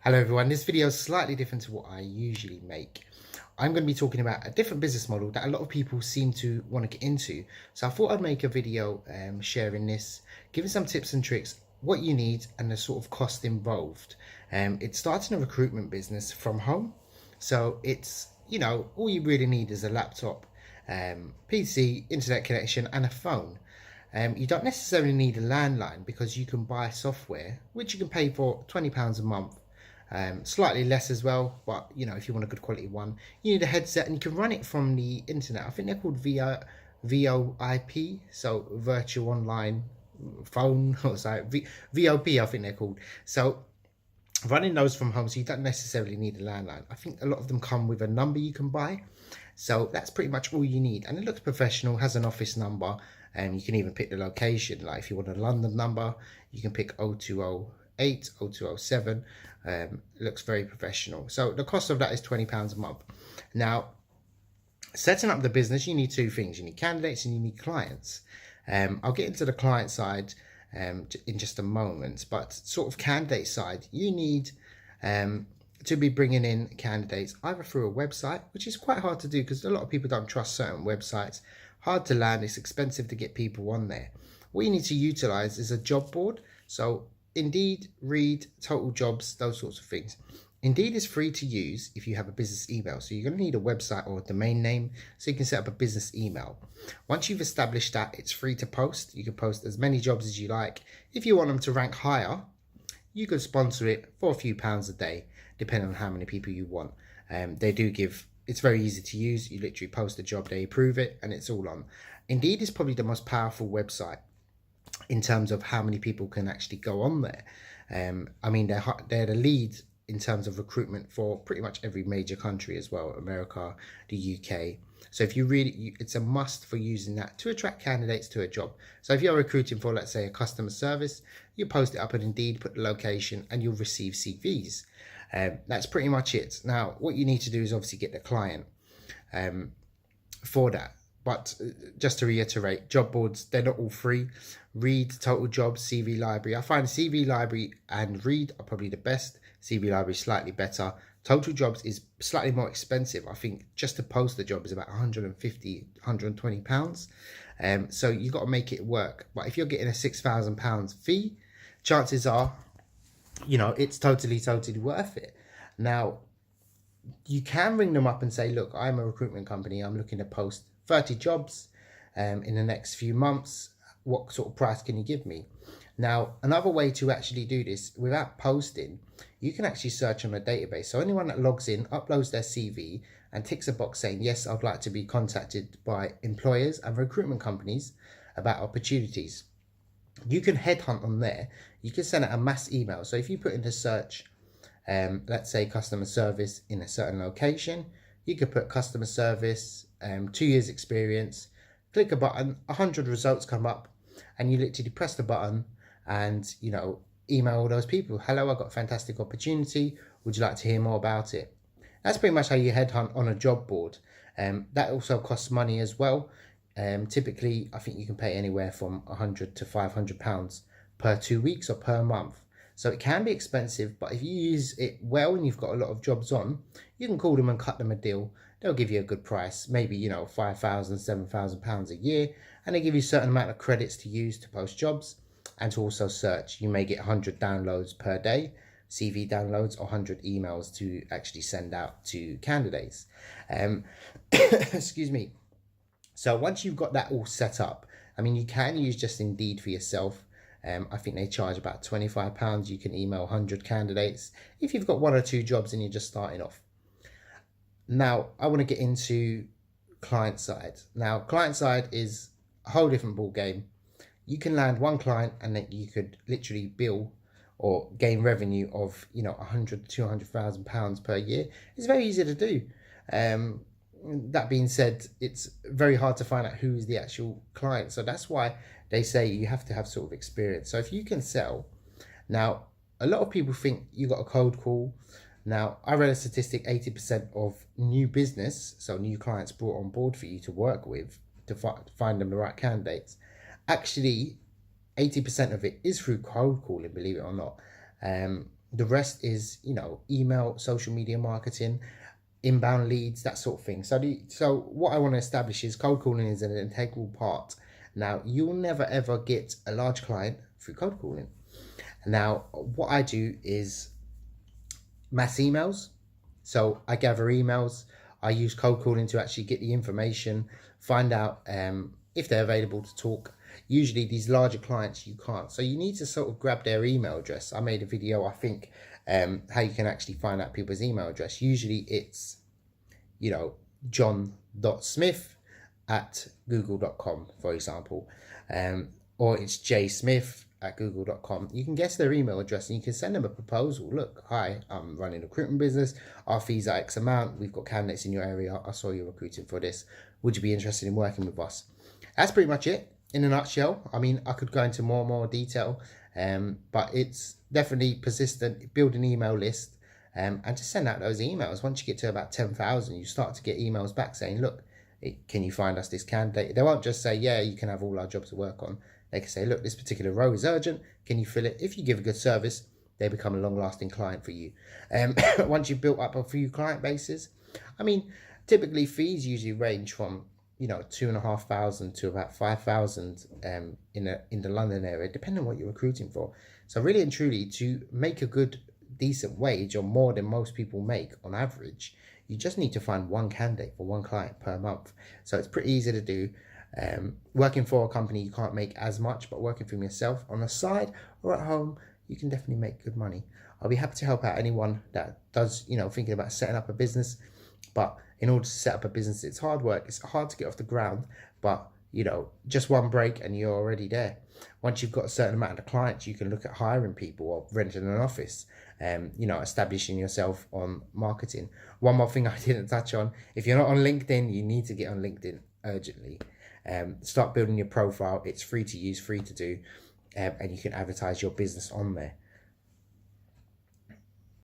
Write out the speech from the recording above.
Hello everyone, this video is slightly different to what I usually make. I'm going to be talking about a different business model that a lot of people seem to want to get into. So I thought I'd make a video sharing this, giving some tips and tricks, what you need and the sort of cost involved. It's starting a recruitment business from home. So it's, all you really need is a laptop, PC, internet connection and a phone. You don't necessarily need a landline because you can buy software, which you can pay for £20 a month. Slightly less as well, but if you want a good quality one, you need a headset and you can run it from the internet. I think they're called VoIP, so virtual online phone, or sorry, VOP I think they're called. So running those from home, so you don't necessarily need a landline. I think a lot of them come with a number you can buy, so that's pretty much all you need, and it looks professional, has an office number, and you can even pick the location. Like if you want a London number, you can pick 0208, 0207. Looks very professional. So the cost of that is £20 a month. Now, setting up the business, you need two things. You need candidates and you need clients. I'll get into the client side in just a moment, but sort of candidate side, you need to be bringing in candidates either through a website, which is quite hard to do because a lot of people don't trust certain websites, hard to land, it's expensive to get people on there. What you need to utilize is a job board. So Indeed, Read, Total Jobs, those sorts of things. Indeed is free to use if you have a business email. So you're going to need a website or a domain name so you can set up a business email. Once you've established that, it's free to post. You can post as many jobs as you like. If you want them to rank higher, you could sponsor it for a few pounds a day, depending on how many people you want. They do give, it's very easy to use. You literally post a job, they approve it, and it's all on. Indeed is probably the most powerful website in terms of how many people can actually go on there. I mean, they're the lead in terms of recruitment for pretty much every major country as well, America, the UK. So if you really, it's a must for using that to attract candidates to a job. So if you're recruiting for, let's say, a customer service, you post it up on Indeed, put the location, and you'll receive CVs. That's pretty much it. Now, what you need to do is obviously get the client for that. But just to reiterate, job boards, they're not all free. Read, Total Jobs, CV Library. I find CV Library and Read are probably the best. CV Library is slightly better. Total Jobs is slightly more expensive. I think just to post the job is about 150, 120 pounds. So you've got to make it work. But if you're getting a £6,000 fee, chances are, it's totally worth it. Now, you can ring them up and say, look, I'm a recruitment company. I'm looking to post 30 jobs in the next few months. What sort of price can you give me? Now, another way to actually do this without posting, you can actually search on a database. So anyone that logs in, uploads their CV and ticks a box saying, yes, I'd like to be contacted by employers and recruitment companies about opportunities. You can headhunt on there. You can send out a mass email. So if you put in the search, let's say customer service in a certain location, you could put customer service, 2 years experience, click a button, 100 results come up, and you literally press the button and, email all those people. Hello, I've got a fantastic opportunity. Would you like to hear more about it? That's pretty much how you headhunt on a job board. That also costs money as well. Typically, I think you can pay anywhere from £100 to £500 per 2 weeks or per month. So it can be expensive, but if you use it well and you've got a lot of jobs on, you can call them and cut them a deal. They'll give you a good price, maybe, £5,000, £7,000 a year, and they give you a certain amount of credits to use to post jobs and to also search. You may get 100 downloads per day, CV downloads, or 100 emails to actually send out to candidates. Excuse me. So once you've got that all set up, I mean, you can use just Indeed for yourself. I think they charge about £25. You can email 100 candidates if you've got 1 or 2 jobs and you're just starting off. Now, I want to get into client side. Now, client side is a whole different ball game. You can land one client and then you could literally bill or gain revenue of, £100,000 to £200,000 per year. It's very easy to do. That being said, it's very hard to find out who is the actual client. So that's why they say you have to have sort of experience. So if you can sell, now, a lot of people think you got a cold call. Now, I read a statistic, 80% of new business, so new clients brought on board for you to work with, to find them the right candidates. Actually, 80% of it is through cold calling, believe it or not. The rest is, you know, email, social media marketing, inbound leads, that sort of thing. So what I want to establish is cold calling is an integral part. Now, you'll never ever get a large client through cold calling. Now, what I do is mass emails. So I gather emails. I use cold calling to actually get the information, find out if they're available to talk. Usually these larger clients you can't. So you need to sort of grab their email address. I made a video, I think, how you can actually find out people's email address. Usually it's, you know, john.smith@google.com, for example, or it's jsmith@google.com. You can guess their email address and you can send them a proposal. Look, hi, I'm running a recruitment business. Our fees are X amount. We've got candidates in your area. I saw you're recruiting for this. Would you be interested in working with us? That's pretty much it in a nutshell. I mean, I could go into more detail, but it's definitely persistent. Build an email list. And just send out those emails. Once you get to about 10,000, you start to get emails back saying, look, can you find us this candidate? They won't just say, yeah, you can have all our jobs to work on. They can say, look, this particular role is urgent. Can you fill it? If you give a good service, they become a long-lasting client for you. Once you've built up a few client bases, I mean, typically fees usually range from, you know, 2,500 to about 5,000 in the London area, depending on what you're recruiting for. So really and truly, to make a good decent wage, or more than most people make on average, you just need to find one candidate for one client per month. So it's pretty easy to do. Working for a company, you can't make as much, but working for yourself on the side or at home, you can definitely make good money. I'll be happy to help out anyone that does, you know, thinking about setting up a business. But in order to set up a business, it's hard work. It's hard to get off the ground, but you know, just one break and you're already there. Once you've got a certain amount of clients, you can look at hiring people or renting an office, you know, establishing yourself on marketing. One more thing I didn't touch on, if you're not on LinkedIn, you need to get on LinkedIn urgently. Start building your profile. It's free to use, free to do, and you can advertise your business on there.